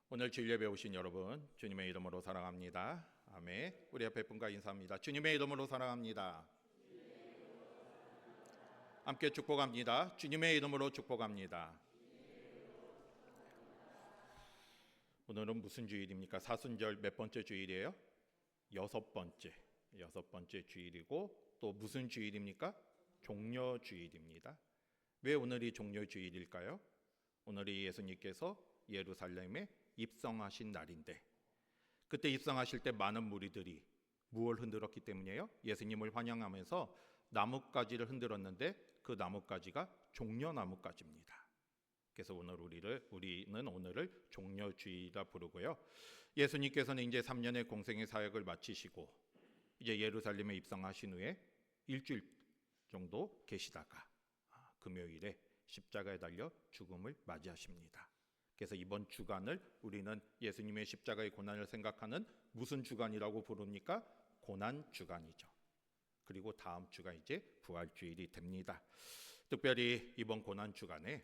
오늘 주일 예배 오신 여러분 주님의 이름으로 사랑합니다. 아멘. 우리 앞에 분과 인사합니다. 주님의 이름으로 사랑합니다. 함께 축복합니다. 주님의 이름으로 축복합니다. 오늘은 무슨 주일입니까? 사순절 몇 번째 주일이에요? 여섯 번째 주일이고 또 무슨 주일입니까? 종려주일입니다. 왜 오늘이 종려주일일까요? 오늘이 예수님께서 예루살렘에 입성하신 날인데, 그때 입성하실 때 많은 무리들이 무엇을 흔들었기 때문이에요? 예수님을 환영하면서 나뭇가지를 흔들었는데 그 나뭇가지가 종려나뭇가지입니다. 그래서 우리는 오늘을 종려주일이라 부르고요. 예수님께서는 이제 3년의 공생의 사역을 마치시고 이제 예루살렘에 입성하신 후에 일주일 정도 계시다가 금요일에 십자가에 달려 죽음을 맞이하십니다. 그래서 이번 주간을 우리는 예수님의 십자가의 고난을 생각하는 무슨 주간이라고 부릅니까? 고난 주간이죠. 그리고 다음 주가 이제 부활주일이 됩니다. 특별히 이번 고난 주간에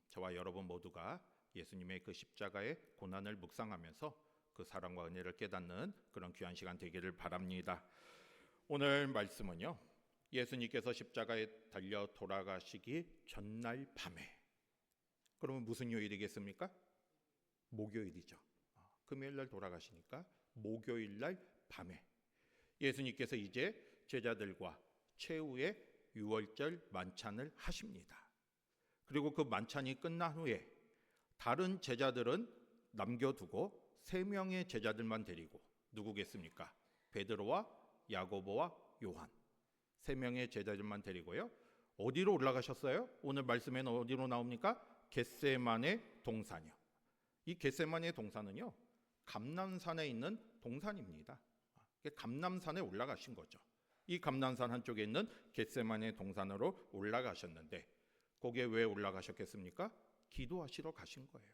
저와 여러분 모두가 예수님의 그 십자가의 고난을 묵상하면서 그 사랑과 은혜를 깨닫는 그런 귀한 시간 되기를 바랍니다. 오늘 말씀은요, 예수님께서 십자가에 달려 돌아가시기 전날 밤에, 그러면 무슨 요일이겠습니까? 목요일이죠. 금요일 날 돌아가시니까 목요일 날 밤에 예수님께서 이제 제자들과 최후의 유월절 만찬을 하십니다. 그리고 그 만찬이 끝난 후에 다른 제자들은 남겨두고 3명의 제자들만 데리고, 누구겠습니까? 베드로와 야고보와 요한, 3명의 제자들만 데리고요. 어디로 올라가셨어요? 오늘 말씀에는 어디로 나옵니까? 겟세마네 동산이요. 이 겟세마네 동산은요, 감람산에 있는 동산입니다. 감람산에 올라가신 거죠. 이 감람산 한쪽에 있는 겟세마네 동산으로 올라가셨는데, 거기에 왜 올라가셨겠습니까? 기도하시러 가신 거예요.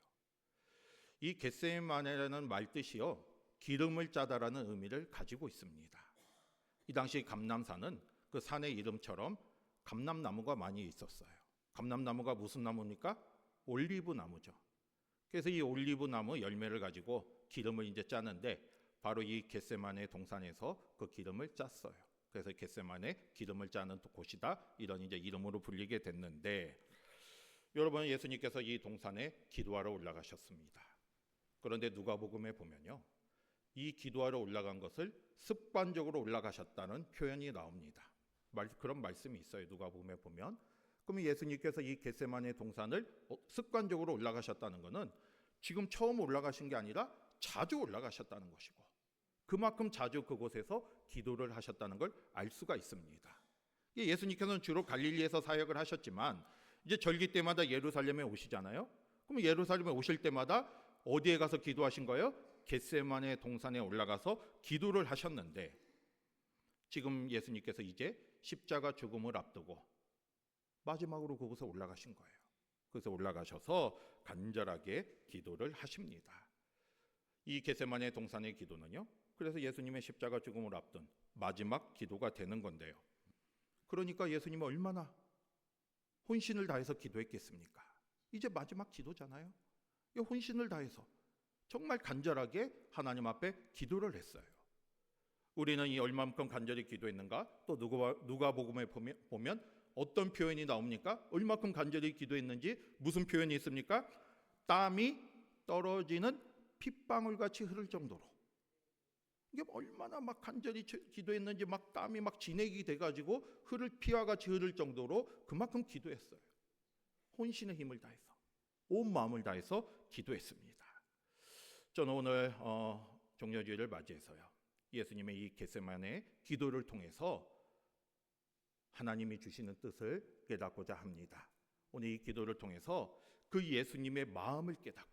이 겟세마네라는 말 뜻이요, 기름을 짜다라는 의미를 가지고 있습니다. 이 당시 감람산은 그 산의 이름처럼 감람나무가 많이 있었어요. 감람나무가 무슨 나무입니까? 올리브 나무죠. 그래서 이 올리브 나무 열매를 가지고 기름을 이제 짜는데, 바로 이 겟세마네 동산에서 그 기름을 짰어요. 그래서 겟세마네 기름을 짜는 곳이다, 이런 이제 이름으로 불리게 됐는데, 여러분, 예수님께서 이 동산에 기도하러 올라가셨습니다. 그런데 누가복음에 보면요, 이 기도하러 올라간 것을 습관적으로 올라가셨다는 표현이 나옵니다. 그런 말씀이 있어요. 누가복음에 보면. 그러면 예수님께서 이 겟세마네 동산을 습관적으로 올라가셨다는 것은 지금 처음 올라가신 게 아니라 자주 올라가셨다는 것이고, 그만큼 자주 그곳에서 기도를 하셨다는 걸 알 수가 있습니다. 예수님께서는 주로 갈릴리에서 사역을 하셨지만 이제 절기 때마다 예루살렘에 오시잖아요. 그럼 예루살렘에 오실 때마다 어디에 가서 기도하신 거예요? 겟세마네 동산에 올라가서 기도를 하셨는데, 지금 예수님께서 이제 십자가 죽음을 앞두고 마지막으로 그곳에 올라가신 거예요. 그래서 올라가셔서 간절하게 기도를 하십니다. 이 겟세마네 동산의 기도는요, 그래서 예수님의 십자가 죽음을 앞둔 마지막 기도가 되는 건데요. 그러니까 예수님은 얼마나 혼신을 다해서 기도했겠습니까? 이제 마지막 기도잖아요. 이 혼신을 다해서 정말 간절하게 하나님 앞에 기도를 했어요. 우리는 이 얼마만큼 간절히 기도했는가? 또 누가복음에 보면 어떤 표현이 나옵니까? 얼마큼 간절히 기도했는지 무슨 표현이 있습니까? 땀이 떨어지는 핏방울 같이 흐를 정도로, 이게 얼마나 막 간절히 기도했는지 막 땀이 막 진액이 돼가지고 흐를 피와 같이 흐를 정도로 그만큼 기도했어요. 혼신의 힘을 다해서, 온 마음을 다해서 기도했습니다. 저는 오늘 종려주일을 맞이해서요, 예수님의 이 겟세마네 기도를 통해서 하나님이 주시는 뜻을 깨닫고자 합니다. 오늘 이 기도를 통해서 그 예수님의 마음을 깨닫고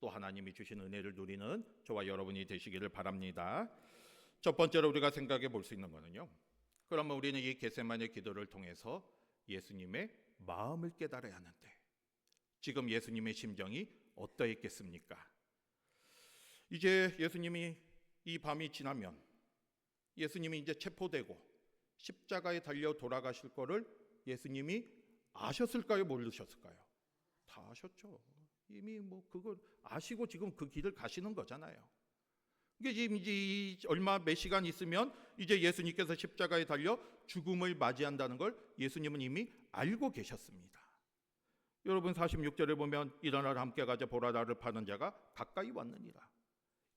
또 하나님이 주신 은혜를 누리는 저와 여러분이 되시기를 바랍니다. 첫 번째로 우리가 생각해 볼 수 있는 것은요, 그러면 우리는 이 겟세마네 기도를 통해서 예수님의 마음을 깨달아야 하는데, 지금 예수님의 심정이 어떠했겠습니까? 이제 예수님이 이 밤이 지나면 예수님이 이제 체포되고 십자가에 달려 돌아가실 거를 예수님이 아셨을까요? 모르셨을까요? 다 아셨죠. 이미 뭐 그걸 아시고 지금 그 길을 가시는 거잖아요. 이게 지금 이제 얼마 몇 시간 있으면 이제 예수님께서 십자가에 달려 죽음을 맞이한다는 걸 예수님은 이미 알고 계셨습니다. 여러분 46절에 보면 일어나라 함께 가자 보라 나를 파는 자가 가까이 왔느니라.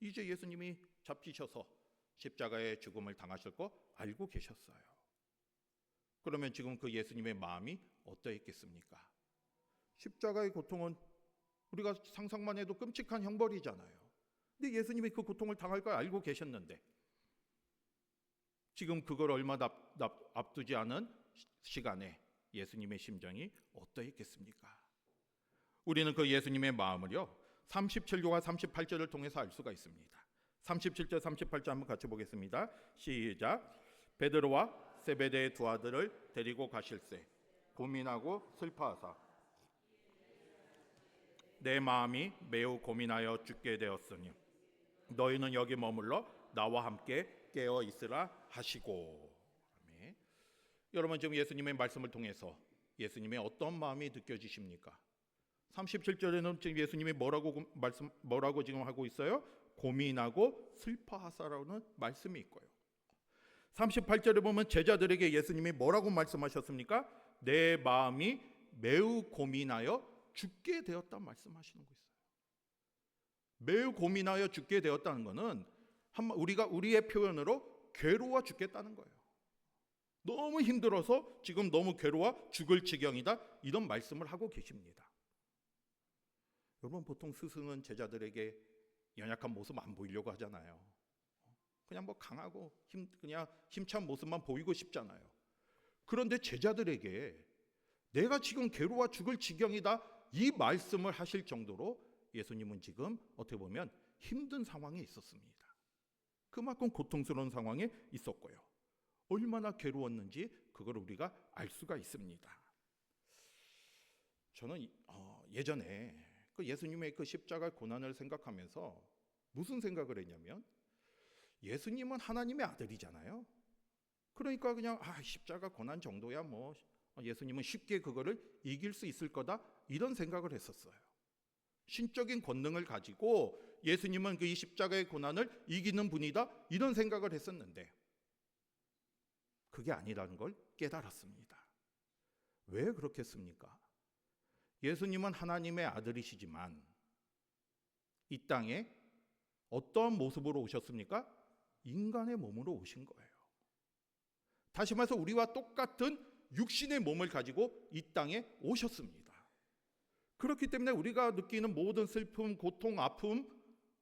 이제 예수님이 잡히셔서 십자가의 죽음을 당하실 거 알고 계셨어요. 그러면 지금 그 예수님의 마음이 어떠했겠습니까? 십자가의 고통은 우리가 상상만 해도 끔찍한 형벌이잖아요. 근데 예수님이 그 고통을 당할 걸 알고 계셨는데 지금 그걸 얼마 앞두지 않은 시간에 예수님의 심정이 어떠했겠습니까? 우리는 그 예수님의 마음을요 37절과 38절을 통해서 알 수가 있습니다. 37절 38절 한번 같이 보겠습니다. 시작. 베드로와 세베대의 두 아들을 데리고 가실새 고민하고 슬퍼하사 내 마음이 매우 고민하여 죽게 되었으니 너희는 여기 머물러 나와 함께 깨어 있으라 하시고. 아멘. 여러분 지금 예수님의 말씀을 통해서 예수님의 어떤 마음이 느껴지십니까? 37절에는 지금 예수님이 뭐라고 지금 하고 있어요? 고민하고 슬퍼하사라는 말씀이 있고요. 38절에 보면 제자들에게 예수님이 뭐라고 말씀하셨습니까? 내 마음이 매우 고민하여 죽게 되었다 말씀하시는 거 있어요. 매우 고민하여 죽게 되었다는 것은 우리가 우리의 표현으로 괴로워 죽겠다는 거예요. 너무 힘들어서 지금 너무 괴로워 죽을 지경이다 이런 말씀을 하고 계십니다. 여러분 보통 스승은 제자들에게 연약한 모습 안 보이려고 하잖아요. 그냥 뭐 강하고 그냥 힘찬 모습만 보이고 싶잖아요. 그런데 제자들에게 내가 지금 괴로워 죽을 지경이다 이 말씀을 하실 정도로 예수님은 지금 어떻게 보면 힘든 상황에 있었습니다. 그만큼 고통스러운 상황에 있었고요. 얼마나 괴로웠는지 그걸 우리가 알 수가 있습니다. 저는 예전에 그 예수님의 그 십자가 고난을 생각하면서 무슨 생각을 했냐면 예수님은 하나님의 아들이잖아요. 그러니까 그냥 십자가 고난 정도야 뭐 예수님은 쉽게 그거를 이길 수 있을 거다 이런 생각을 했었어요. 신적인 권능을 가지고 예수님은 그 이 십자가의 고난을 이기는 분이다 이런 생각을 했었는데 그게 아니라는 걸 깨달았습니다. 왜 그렇겠습니까? 예수님은 하나님의 아들이시지만 이 땅에 어떤 모습으로 오셨습니까? 인간의 몸으로 오신 거예요. 다시 말해서 우리와 똑같은 육신의 몸을 가지고 이 땅에 오셨습니다. 그렇기 때문에 우리가 느끼는 모든 슬픔, 고통, 아픔,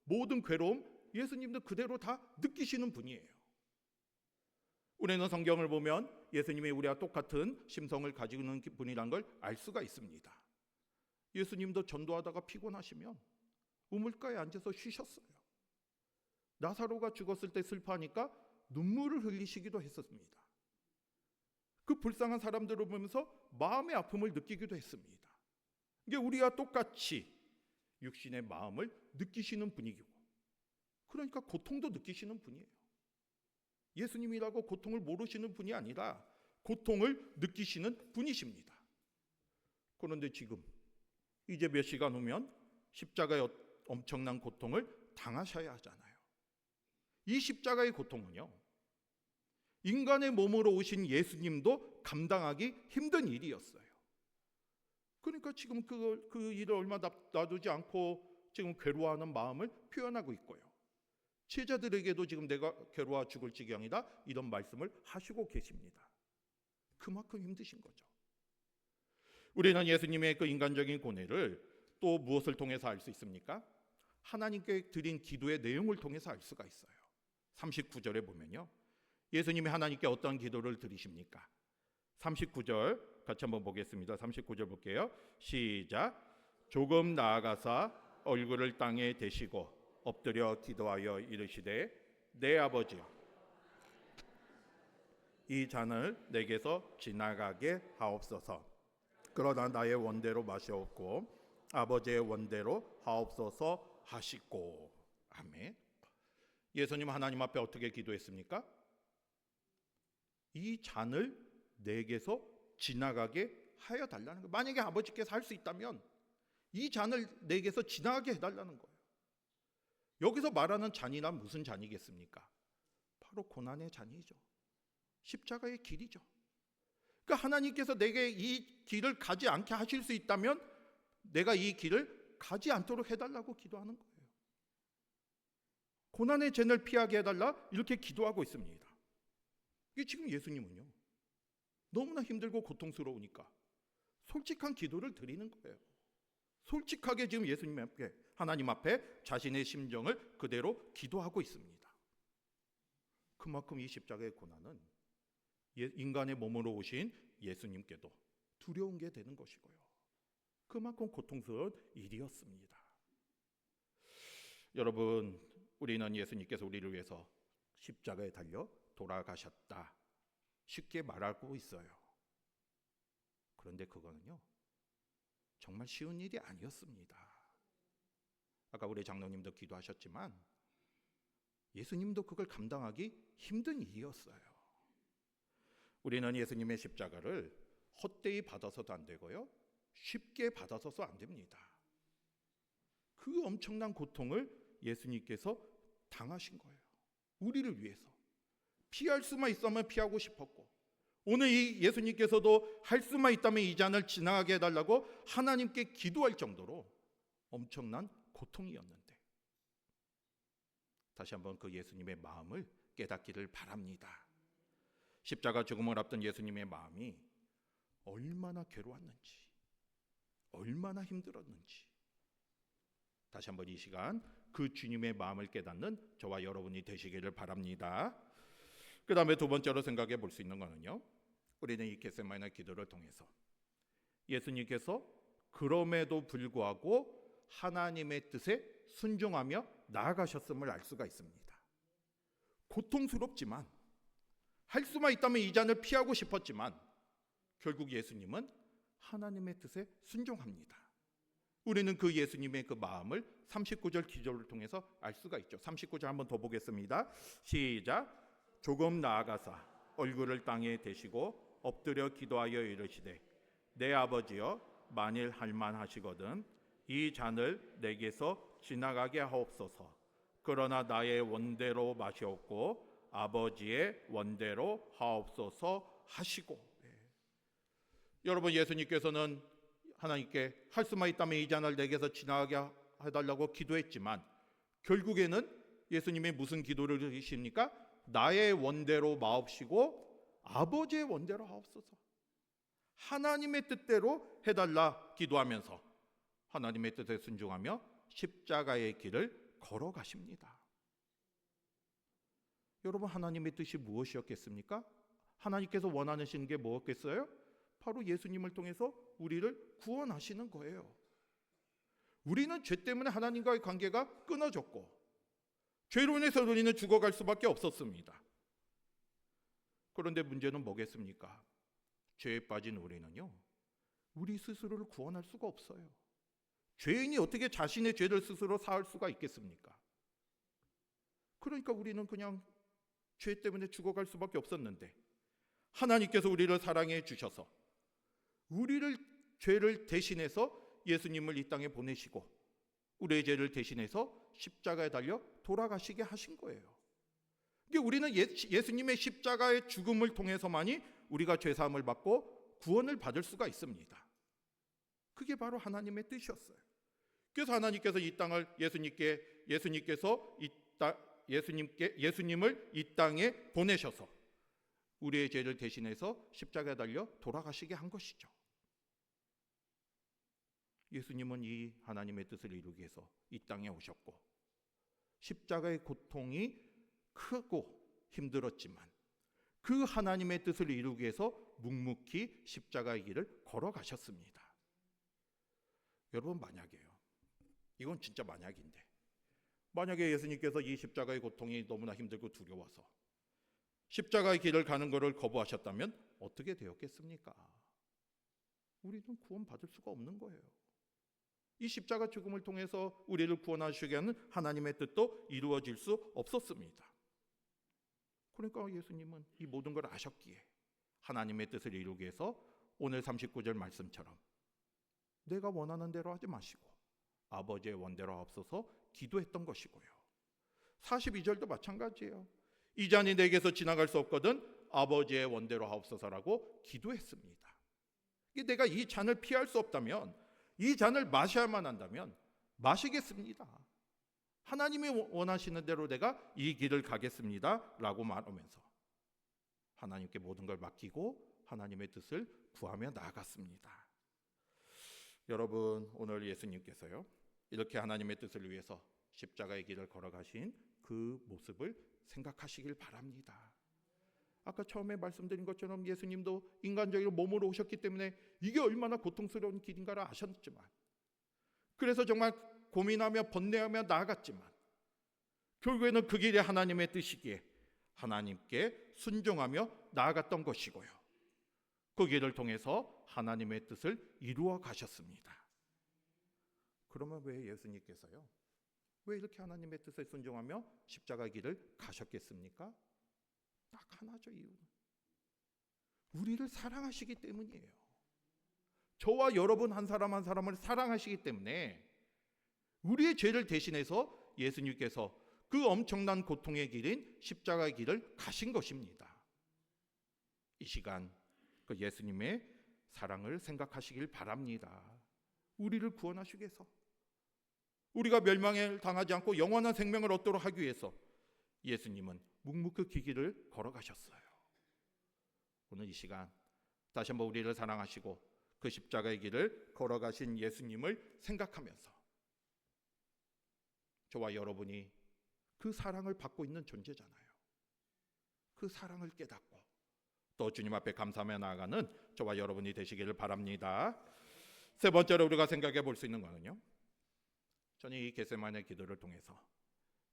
모든 괴로움 예수님도 그대로 다 느끼시는 분이에요. 우리는 성경을 보면 예수님이 우리와 똑같은 심성을 가지고 있는 분이라는 걸 알 수가 있습니다. 예수님도 전도하다가 피곤하시면 우물가에 앉아서 쉬셨어요. 나사로가 죽었을 때 슬퍼하니까 눈물을 흘리시기도 했었습니다. 그 불쌍한 사람들을 보면서 마음의 아픔을 느끼기도 했습니다. 이게 우리와 똑같이 육신의 마음을 느끼시는 분이고 그러니까 고통도 느끼시는 분이에요. 예수님이라고 고통을 모르시는 분이 아니라 고통을 느끼시는 분이십니다. 그런데 지금 이제 몇 시간 후면 십자가의 엄청난 고통을 당하셔야 하잖아요. 이 십자가의 고통은요 인간의 몸으로 오신 예수님도 감당하기 힘든 일이었어요. 그러니까 지금 그 일을 얼마 놔두지 않고 지금 괴로워하는 마음을 표현하고 있고요. 제자들에게도 지금 내가 괴로워 죽을 지경이다 이런 말씀을 하시고 계십니다. 그만큼 힘드신 거죠. 우리는 예수님의 그 인간적인 고뇌를 또 무엇을 통해서 알 수 있습니까? 하나님께 드린 기도의 내용을 통해서 알 수가 있어요. 39절에 보면요. 예수님이 하나님께 어떤 기도를 드리십니까? 39절 같이 한번 보겠습니다. 39절 볼게요. 시작. 조금 나아가사 얼굴을 땅에 대시고 엎드려 기도하여 이르시되 내 아버지여 이 잔을 내게서 지나가게 하옵소서. 그러나 나의 원대로 마시옵고 아버지의 원대로 하옵소서 하시고. 아멘. 예수님 하나님 앞에 어떻게 기도했습니까? 이 잔을 내게서 지나가게 하여 달라는 거예요. 만약에 아버지께서 할 수 있다면 이 잔을 내게서 지나가게 해달라는 거예요. 여기서 말하는 잔이란 무슨 잔이겠습니까? 바로 고난의 잔이죠. 십자가의 길이죠. 그러니까 하나님께서 내게 이 길을 가지 않게 하실 수 있다면 내가 이 길을 가지 않도록 해달라고 기도하는 거예요. 고난의 잔을 피하게 해달라 이렇게 기도하고 있습니다. 이게 지금 예수님은요, 너무나 힘들고 고통스러우니까 솔직한 기도를 드리는 거예요. 솔직하게 지금 예수님 앞에, 하나님 앞에 자신의 심정을 그대로 기도하고 있습니다. 그만큼 이 십자가의 고난은 인간의 몸으로 오신 예수님께도 두려운 게 되는 것이고요, 그만큼 고통스러운 일이었습니다. 여러분, 우리는 예수님께서 우리를 위해서 십자가에 달려 돌아가셨다 쉽게 말하고 있어요. 그런데 그거는요, 정말 쉬운 일이 아니었습니다. 아까 우리 장로님도 기도하셨지만 예수님도 그걸 감당하기 힘든 일이었어요. 우리는 예수님의 십자가를 헛되이 받아서도 안 되고요, 쉽게 받아서도 안 됩니다. 그 엄청난 고통을 예수님께서 당하신 거예요. 우리를 위해서. 피할 수만 있으면 피하고 싶었고, 오늘 이 예수님께서도 할 수만 있다면 이 잔을 지나가게 해달라고 하나님께 기도할 정도로 엄청난 고통이었는데, 다시 한번 그 예수님의 마음을 깨닫기를 바랍니다. 십자가 죽음을 앞둔 예수님의 마음이 얼마나 괴로웠는지, 얼마나 힘들었는지, 다시 한번 이 시간 그 주님의 마음을 깨닫는 저와 여러분이 되시기를 바랍니다. 그 다음에 두 번째로 생각해 볼 수 있는 것은요, 우리는 이 겟세마네 기도를 통해서 예수님께서 그럼에도 불구하고 하나님의 뜻에 순종하며 나아가셨음을 알 수가 있습니다. 고통스럽지만, 할 수만 있다면 이 잔을 피하고 싶었지만 결국 예수님은 하나님의 뜻에 순종합니다. 우리는 그 예수님의 그 마음을 39절 기절을 통해서 알 수가 있죠. 39절 한번 더 보겠습니다. 시작. 조금 나아가사 얼굴을 땅에 대시고 엎드려 기도하여 이르시되, 내 아버지여, 만일 할만하시거든 이 잔을 내게서 지나가게 하옵소서. 그러나 나의 원대로 마시옵고 아버지의 원대로 하옵소서 하시고. 여러분, 예수님께서는 하나님께 할 수만 있다면 이 잔을 내게서 지나가게 해달라고 기도했지만 결국에는 예수님이 무슨 기도를 드리십니까? 나의 원대로 마옵시고 아버지의 원대로 하옵소서. 하나님의 뜻대로 해달라 기도하면서 하나님의 뜻에 순종하며 십자가의 길을 걸어가십니다. 여러분, 하나님의 뜻이 무엇이었겠습니까? 하나님께서 원하시는 게 뭐였겠어요? 바로 예수님을 통해서 우리를 구원하시는 거예요. 우리는 죄 때문에 하나님과의 관계가 끊어졌고 죄로 인해서 우리는 죽어갈 수밖에 없었습니다. 그런데 문제는 뭐겠습니까? 죄에 빠진 우리는요, 우리 스스로를 구원할 수가 없어요. 죄인이 어떻게 자신의 죄를 스스로 사할 수가 있겠습니까? 그러니까 우리는 그냥 죄 때문에 죽어갈 수밖에 없었는데, 하나님께서 우리를 사랑해 주셔서 우리를 죄를 대신해서 예수님을 이 땅에 보내시고 우리의 죄를 대신해서 십자가에 달려 돌아가시게 하신 거예요. 그러니까 우리는 예수님의 십자가의 죽음을 통해서만이 우리가 죄사함을 받고 구원을 받을 수가 있습니다. 그게 바로 하나님의 뜻이었어요. 그래서 하나님께서 이 땅을 예수님을 이 땅에 보내셔서 우리의 죄를 대신해서 십자가에 달려 돌아가시게 한 것이죠. 예수님은 이 하나님의 뜻을 이루기 위해서 이 땅에 오셨고 십자가의 고통이 크고 힘들었지만 그 하나님의 뜻을 이루기 위해서 묵묵히 십자가의 길을 걸어가셨습니다. 여러분, 만약에요, 이건 진짜 만약인데, 만약에 예수님께서 이 십자가의 고통이 너무나 힘들고 두려워서 십자가의 길을 가는 것을 거부하셨다면 어떻게 되었겠습니까? 우리는 구원받을 수가 없는 거예요. 이 십자가 죽음을 통해서 우리를 구원하시게 하는 하나님의 뜻도 이루어질 수 없었습니다. 그러니까 예수님은 이 모든 걸 아셨기에 하나님의 뜻을 이루기 위해서 오늘 39절 말씀처럼 내가 원하는 대로 하지 마시고 아버지의 원대로 하옵소서 기도했던 것이고요. 42절도 마찬가지예요. 이 잔이 내게서 지나갈 수 없거든 아버지의 원대로 하옵소서라고 기도했습니다. 내가 이 잔을 피할 수 없다면, 이 잔을 마셔야만 한다면 마시겠습니다. 하나님이 원하시는 대로 내가 이 길을 가겠습니다 라고 말하면서 하나님께 모든 걸 맡기고 하나님의 뜻을 구하며 나아갔습니다. 여러분, 오늘 예수님께서요 이렇게 하나님의 뜻을 위해서 십자가의 길을 걸어가신 그 모습을 생각하시길 바랍니다. 아까 처음에 말씀드린 것처럼 예수님도 인간적인 몸으로 오셨기 때문에 이게 얼마나 고통스러운 길인가를 아셨지만, 그래서 정말 고민하며 번뇌하며 나아갔지만 결국에는 그 길이 하나님의 뜻이기에 하나님께 순종하며 나아갔던 것이고요. 그 길을 통해서 하나님의 뜻을 이루어 가셨습니다. 그러면 왜 예수님께서요 왜 이렇게 하나님의 뜻에 순종하며 십자가 길을 가셨겠습니까? 딱 하나죠. 이유는 우리를 사랑하시기 때문이에요. 저와 여러분 한 사람 한 사람을 사랑하시기 때문에 우리의 죄를 대신해서 예수님께서 그 엄청난 고통의 길인 십자가의 길을 가신 것입니다. 이 시간 그 예수님의 사랑을 생각하시길 바랍니다. 우리를 구원하시기 위해서, 우리가 멸망을 당하지 않고 영원한 생명을 얻도록 하기 위해서 예수님은 묵묵히 그 길을 걸어가셨어요. 오늘 이 시간 다시 한번 우리를 사랑하시고 그 십자가의 길을 걸어가신 예수님을 생각하면서 저와 여러분이 그 사랑을 받고 있는 존재잖아요. 그 사랑을 깨닫고 또 주님 앞에 감사하며 나아가는 저와 여러분이 되시기를 바랍니다. 세 번째로 우리가 생각해 볼 수 있는 것은요, 저는 이 겟세마네 기도를 통해서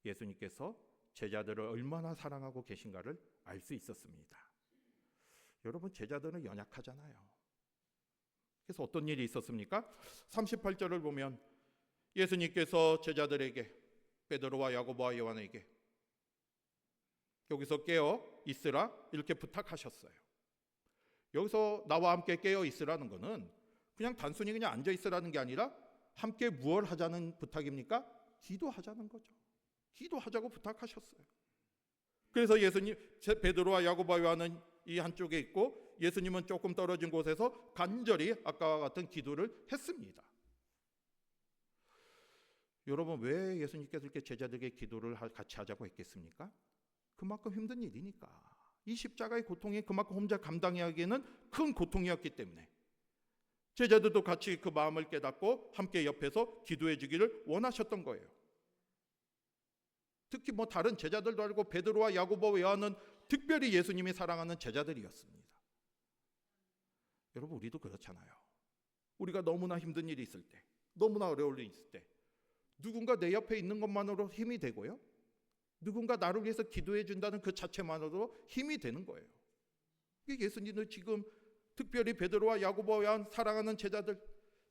예수님께서 제자들을 얼마나 사랑하고 계신가를 알 수 있었습니다. 여러분, 제자들은 연약하잖아요. 그래서 어떤 일이 있었습니까? 38절을 보면 예수님께서 제자들에게, 베드로와 야고보와 요한에게 여기서 깨어 있으라 이렇게 부탁하셨어요. 여기서 나와 함께 깨어 있으라는 것은 그냥 단순히 그냥 앉아 있으라는 게 아니라 함께 무엇을 하자는 부탁입니까? 기도하자는 거죠. 기도하자고 부탁하셨어요. 그래서 예수님, 베드로와 야고보와 요한은 이 한쪽에 있고 예수님은 조금 떨어진 곳에서 간절히 아까와 같은 기도를 했습니다. 여러분, 왜 예수님께서 이렇게 제자들에게 기도를 같이 하자고 했겠습니까? 그만큼 힘든 일이니까. 이 십자가의 고통이 그만큼 혼자 감당하기에는 큰 고통이었기 때문에 제자들도 같이 그 마음을 깨닫고 함께 옆에서 기도해 주기를 원하셨던 거예요. 특히 다른 제자들도 알고 베드로와 야고보와 요한은 특별히 예수님이 사랑하는 제자들이었습니다. 여러분, 우리도 그렇잖아요. 우리가 너무나 힘든 일이 있을 때, 너무나 어려울 일이 있을 때 누군가 내 옆에 있는 것만으로 힘이 되고요, 누군가 나를 위해서 기도해 준다는 그 자체만으로도 힘이 되는 거예요. 예수님은 지금 특별히 베드로와 야고보와 요한 사랑하는 제자들,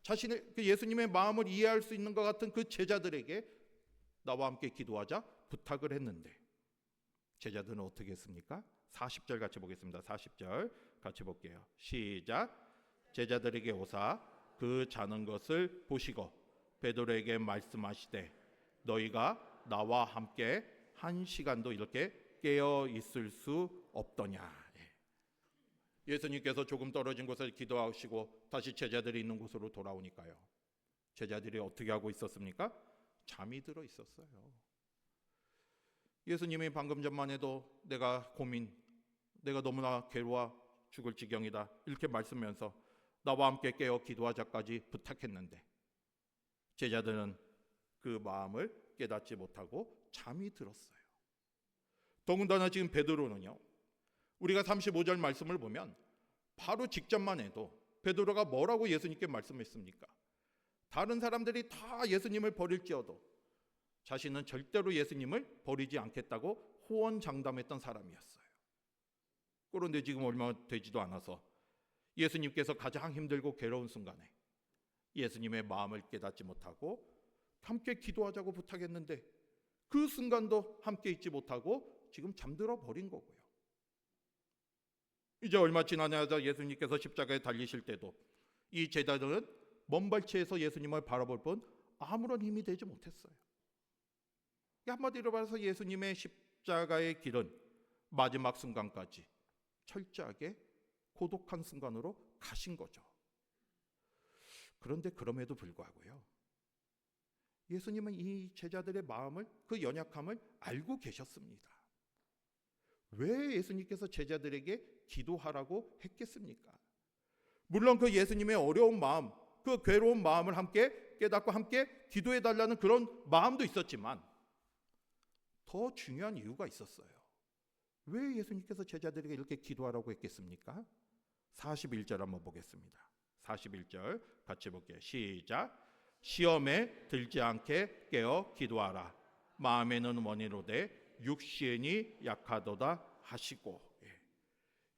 자신의 그 예수님의 마음을 이해할 수 있는 것 같은 그 제자들에게 나와 함께 기도하자 부탁을 했는데 제자들은 어떻게 했습니까? 40절 같이 보겠습니다. 40절 같이 볼게요. 시작. 제자들에게 오사 그 자는 것을 보시고 베드로에게 말씀하시되 너희가 나와 함께 한 시간도 이렇게 깨어 있을 수 없더냐. 예수님께서 조금 떨어진 곳에서 기도하시고 다시 제자들이 있는 곳으로 돌아오니까요, 제자들이 어떻게 하고 있었습니까? 잠이 들어 있었어요. 예수님이 방금 전만 해도 내가 너무나 괴로워 죽을 지경이다 이렇게 말씀하면서 나와 함께 깨어 기도하자까지 부탁했는데 제자들은 그 마음을 깨닫지 못하고 잠이 들었어요. 더군다나 지금 베드로는요, 우리가 35절 말씀을 보면 바로 직전만 해도 베드로가 뭐라고 예수님께 말씀했습니까? 다른 사람들이 다 예수님을 버릴지어도 자신은 절대로 예수님을 버리지 않겠다고 호언장담했던 사람이었어요. 그런데 지금 얼마 되지도 않아서 예수님께서 가장 힘들고 괴로운 순간에 예수님의 마음을 깨닫지 못하고 함께 기도하자고 부탁했는데 그 순간도 함께 있지 못하고 지금 잠들어 버린 거고요. 이제 얼마 지나자마자 예수님께서 십자가에 달리실 때도 이 제자들은 먼 발치에서 예수님을 바라볼 뿐 아무런 힘이 되지 못했어요. 한마디로 말해서 예수님의 십자가의 길은 마지막 순간까지 철저하게 고독한 순간으로 가신 거죠. 그런데 그럼에도 불구하고요, 예수님은 이 제자들의 마음을, 그 연약함을 알고 계셨습니다. 왜 예수님께서 제자들에게 기도하라고 했겠습니까? 물론 그 예수님의 어려운 마음, 그 괴로운 마음을 함께 깨닫고 함께 기도해 달라는 그런 마음도 있었지만 더 중요한 이유가 있었어요. 왜 예수님께서 제자들에게 이렇게 기도하라고 했겠습니까? 41절 한번 보겠습니다. 41절 같이 볼게요. 시작. 시험에 들지 않게 깨어 기도하라. 마음에는 원이로되 육신이 약하도다 하시고.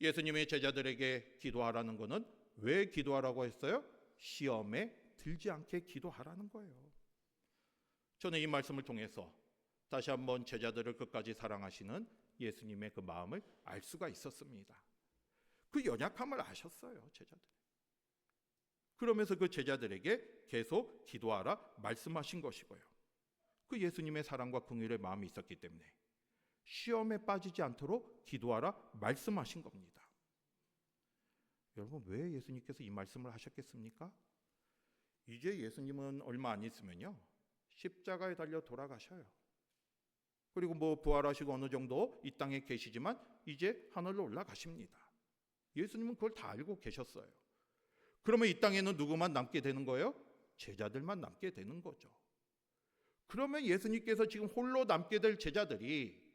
예수님의 제자들에게 기도하라는 것은 왜 기도하라고 했어요? 시험에 들지 않게 기도하라는 거예요. 저는 이 말씀을 통해서 다시 한번 제자들을 끝까지 사랑하시는 예수님의 그 마음을 알 수가 있었습니다. 그 연약함을 아셨어요, 제자들. 그러면서 그 제자들에게 계속 기도하라 말씀하신 것이고요. 그 예수님의 사랑과 긍휼의 마음이 있었기 때문에 시험에 빠지지 않도록 기도하라 말씀하신 겁니다. 여러분, 왜 예수님께서 이 말씀을 하셨겠습니까? 이제 예수님은 얼마 안 있으면요, 십자가에 달려 돌아가셔요. 그리고 부활하시고 어느 정도 이 땅에 계시지만 이제 하늘로 올라가십니다. 예수님은 그걸 다 알고 계셨어요. 그러면 이 땅에는 누구만 남게 되는 거예요? 제자들만 남게 되는 거죠. 그러면 예수님께서 지금 홀로 남게 될 제자들이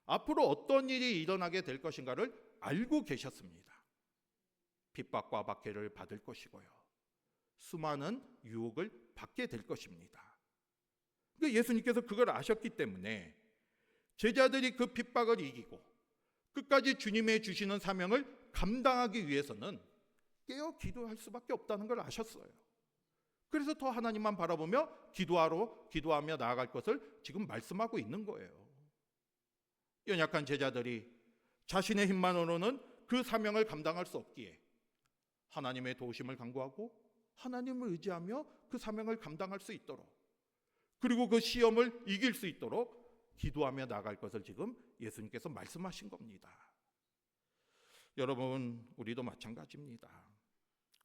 앞으로 어떤 일이 일어나게 될 것인가를 알고 계셨습니다. 핍박과 박해를 받을 것이고요, 수많은 유혹을 받게 될 것입니다. 그러니까 예수님께서 그걸 아셨기 때문에 제자들이 그 핍박을 이기고 끝까지 주님의 주시는 사명을 감당하기 위해서는 깨어 기도할 수밖에 없다는 걸 아셨어요. 그래서 더 하나님만 바라보며 기도하며 나아갈 것을 지금 말씀하고 있는 거예요. 연약한 제자들이 자신의 힘만으로는 그 사명을 감당할 수 없기에 하나님의 도우심을 간구하고 하나님을 의지하며 그 사명을 감당할 수 있도록, 그리고 그 시험을 이길 수 있도록 기도하며 나아갈 것을 지금 예수님께서 말씀하신 겁니다. 여러분, 우리도 마찬가지입니다.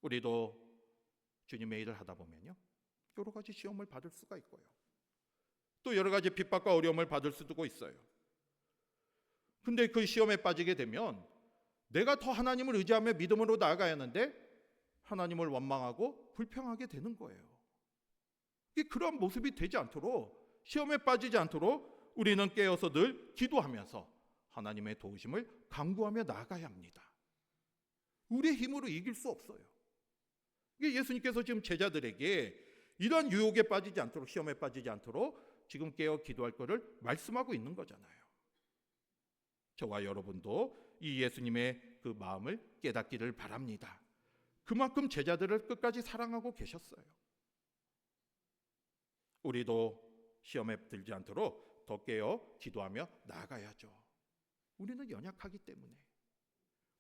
우리도 주님의 일을 하다 보면요, 여러 가지 시험을 받을 수가 있고요, 또 여러 가지 핍박과 어려움을 받을 수도 있어요. 근데 그 시험에 빠지게 되면 내가 더 하나님을 의지하며 믿음으로 나아가야 하는데 하나님을 원망하고 불평하게 되는 거예요. 그런 모습이 되지 않도록, 시험에 빠지지 않도록 우리는 깨어서 늘 기도하면서 하나님의 도우심을 간구하며 나아가야 합니다. 우리의 힘으로 이길 수 없어요. 예수님께서 지금 제자들에게 이러한 유혹에 빠지지 않도록, 시험에 빠지지 않도록 지금 깨어 기도할 것을 말씀하고 있는 거잖아요. 저와 여러분도 이 예수님의 그 마음을 깨닫기를 바랍니다. 그만큼 제자들을 끝까지 사랑하고 계셨어요. 우리도 시험에 들지 않도록 더 깨어 기도하며 나아가야죠. 우리는 연약하기 때문에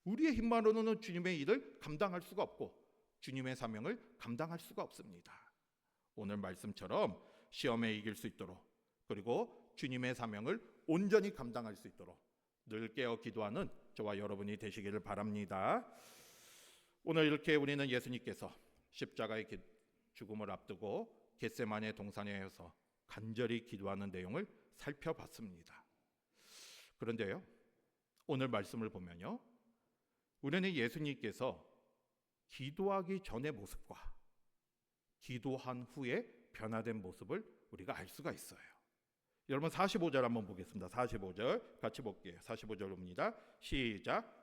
우리의 힘만으로는 주님의 일을 감당할 수가 없고 주님의 사명을 감당할 수가 없습니다. 오늘 말씀처럼 시험에 이길 수 있도록, 그리고 주님의 사명을 온전히 감당할 수 있도록 늘 깨어 기도하는 저와 여러분이 되시기를 바랍니다. 오늘 이렇게 우리는 예수님께서 십자가의 죽음을 앞두고 겟세마네 동산에서 간절히 기도하는 내용을 살펴봤습니다. 그런데요, 오늘 말씀을 보면요, 우리는 예수님께서 기도하기 전의 모습과 기도한 후에 변화된 모습을 우리가 알 수가 있어요. 여러분 45절 한번 보겠습니다. 45절 같이 볼게요. 45절 봅니다. 시작.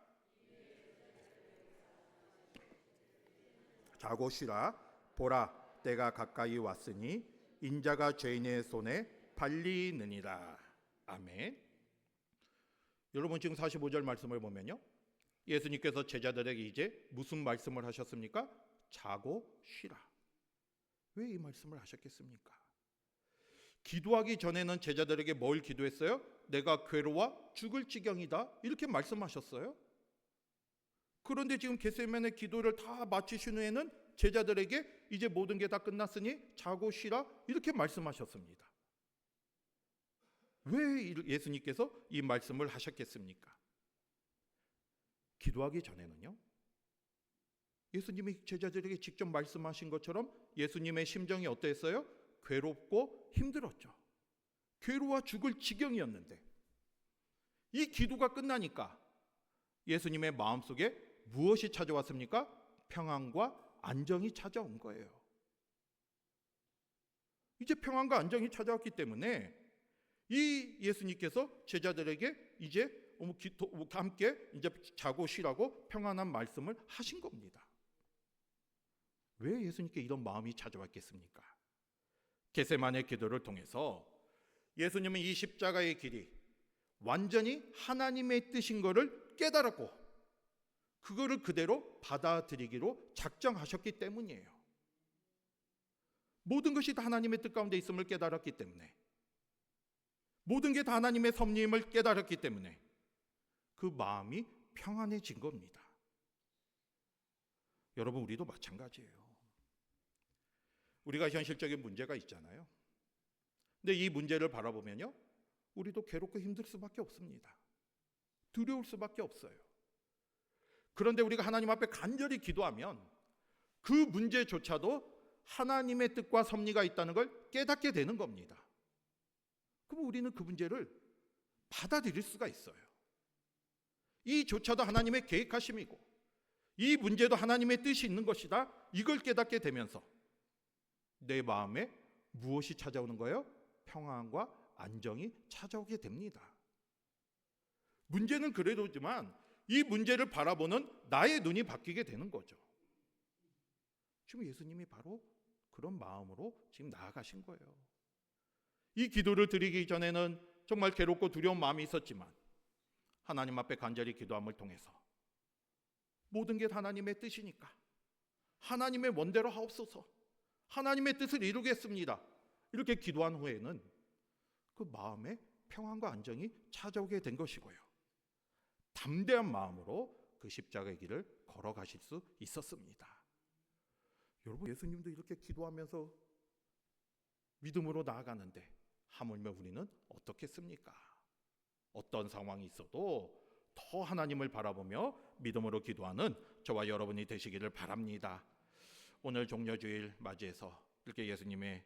자고 쉬라. 보라, 때가 가까이 왔으니 인자가 죄인의 손에 팔리느니라. 아멘. 여러분 지금 45절 말씀을 보면요, 예수님께서 제자들에게 이제 무슨 말씀을 하셨습니까? 자고 쉬라. 왜 이 말씀을 하셨겠습니까? 기도하기 전에는 제자들에게 뭘 기도했어요? 내가 괴로워 죽을 지경이다, 이렇게 말씀하셨어요. 그런데 지금 겟세마네 기도를 다 마치신 후에는 제자들에게 이제 모든 게 다 끝났으니 자고 쉬라 이렇게 말씀하셨습니다. 왜 예수님께서 이 말씀을 하셨겠습니까? 기도하기 전에는요, 예수님이 제자들에게 직접 말씀하신 것처럼 예수님의 심정이 어땠어요? 괴롭고 힘들었죠. 괴로워 죽을 지경이었는데 이 기도가 끝나니까 예수님의 마음속에 무엇이 찾아왔습니까? 평안과 안정이 찾아온 거예요. 이제 평안과 안정이 찾아왔기 때문에 이 예수님께서 제자들에게 이제 함께 이제 자고 쉬라고 평안한 말씀을 하신 겁니다. 왜 예수님께 이런 마음이 찾아왔겠습니까? 겟세마네 기도를 통해서 예수님은 이 십자가의 길이 완전히 하나님의 뜻인 것을 깨달았고 그거를 그대로 받아들이기로 작정하셨기 때문이에요. 모든 것이 다 하나님의 뜻 가운데 있음을 깨달았기 때문에, 모든 게 다 하나님의 섭리임을 깨달았기 때문에 그 마음이 평안해진 겁니다. 여러분, 우리도 마찬가지예요. 우리가 현실적인 문제가 있잖아요. 근데 이 문제를 바라보면요, 우리도 괴롭고 힘들 수밖에 없습니다. 두려울 수밖에 없어요. 그런데 우리가 하나님 앞에 간절히 기도하면 그 문제조차도 하나님의 뜻과 섭리가 있다는 걸 깨닫게 되는 겁니다. 그럼 우리는 그 문제를 받아들일 수가 있어요. 이조차도 하나님의 계획하심이고 이 문제도 하나님의 뜻이 있는 것이다, 이걸 깨닫게 되면서 내 마음에 무엇이 찾아오는 거예요? 평안과 안정이 찾아오게 됩니다. 문제는 그래도지만 이 문제를 바라보는 나의 눈이 바뀌게 되는 거죠. 지금 예수님이 바로 그런 마음으로 지금 나아가신 거예요. 이 기도를 드리기 전에는 정말 괴롭고 두려운 마음이 있었지만 하나님 앞에 간절히 기도함을 통해서 모든 게 하나님의 뜻이니까 하나님의 원대로 하옵소서, 하나님의 뜻을 이루겠습니다, 이렇게 기도한 후에는 그 마음에 평안과 안정이 찾아오게 된 것이고요, 담대한 마음으로 그 십자가의 길을 걸어가실 수 있었습니다. 여러분, 예수님도 이렇게 기도하면서 믿음으로 나아가는데 하물며 우리는 어떻겠습니까? 어떤 상황이 있어도 더 하나님을 바라보며 믿음으로 기도하는 저와 여러분이 되시기를 바랍니다. 오늘 종려주일 맞이해서 이렇게 예수님의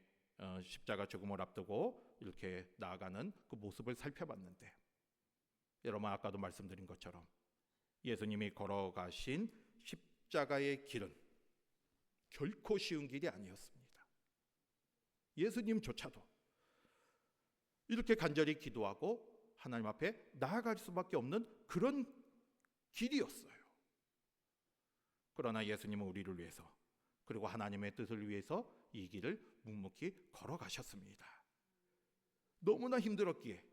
십자가 죽음을 앞두고 이렇게 나아가는 그 모습을 살펴봤는데, 여러분 아까도 말씀드린 것처럼 예수님이 걸어가신 십자가의 길은 결코 쉬운 길이 아니었습니다. 예수님조차도 이렇게 간절히 기도하고 하나님 앞에 나아갈 수밖에 없는 그런 길이었어요. 그러나 예수님은 우리를 위해서, 그리고 하나님의 뜻을 위해서 이 길을 묵묵히 걸어가셨습니다. 너무나 힘들었기에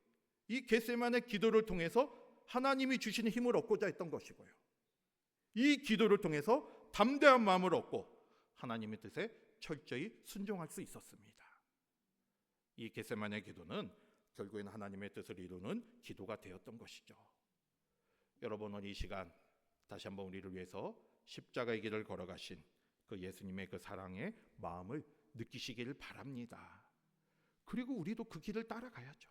이 겟세마네 기도를 통해서 하나님이 주시는 힘을 얻고자 했던 것이고요, 이 기도를 통해서 담대한 마음을 얻고 하나님의 뜻에 철저히 순종할 수 있었습니다. 이 겟세마네 기도는 결국에는 하나님의 뜻을 이루는 기도가 되었던 것이죠. 여러분은 이 시간 다시 한번 우리를 위해서 십자가의 길을 걸어가신 그 예수님의 그 사랑의 마음을 느끼시기를 바랍니다. 그리고 우리도 그 길을 따라가야죠.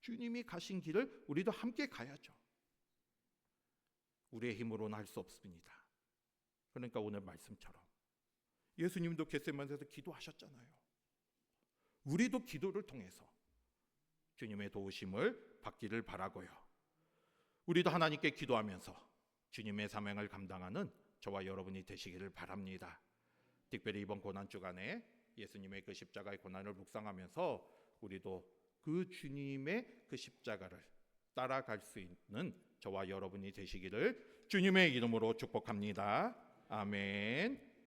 주님이 가신 길을 우리도 함께 가야죠. 우리의 힘으로는 할 수 없습니다. 그러니까 오늘 말씀처럼 예수님도 겟세마네에서 기도하셨잖아요. 우리도 기도를 통해서 주님의 도우심을 받기를 바라고요, 우리도 하나님께 기도하면서 주님의 사명을 감당하는 저와 여러분이 되시기를 바랍니다. 특별히 이번 고난 주간에 예수님의 그 십자가의 고난을 묵상하면서 우리도 그 주님의 그 십자가를 따라갈 수 있는 저와 여러분이 되시기를 주님의 이름으로 축복합니다. 아멘.